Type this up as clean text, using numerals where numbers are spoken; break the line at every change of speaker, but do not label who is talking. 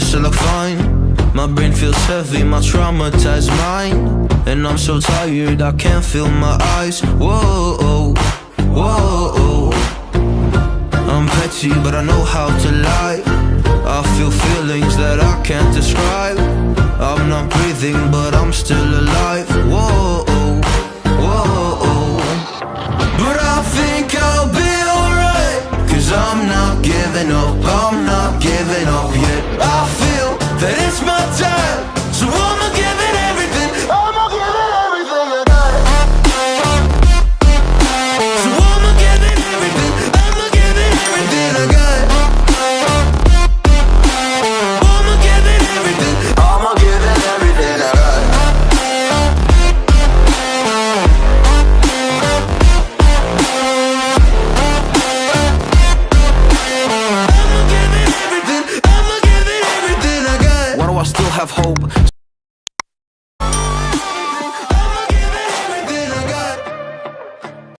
surface I look fine. My brain feels heavy, my traumatized mind. And I'm so tired, I can't feel my eyes. Whoa, whoa. I'm petty, but I know how to lie. I feel feelings that I can't describe. I'm not breathing, but I'm still alive. Whoa, whoa. But I think I'll be alright, 'cause I'm not giving up, I'm not giving up yet. I feel that it's my time, so I'ma give it everything. I'ma give it everything I got. So I'ma give it everything. I'ma give it everything I got. I'ma give it everything. I'ma give it everything I got. I'ma give it everything. I'ma give it everything I got. Why do I still have hope?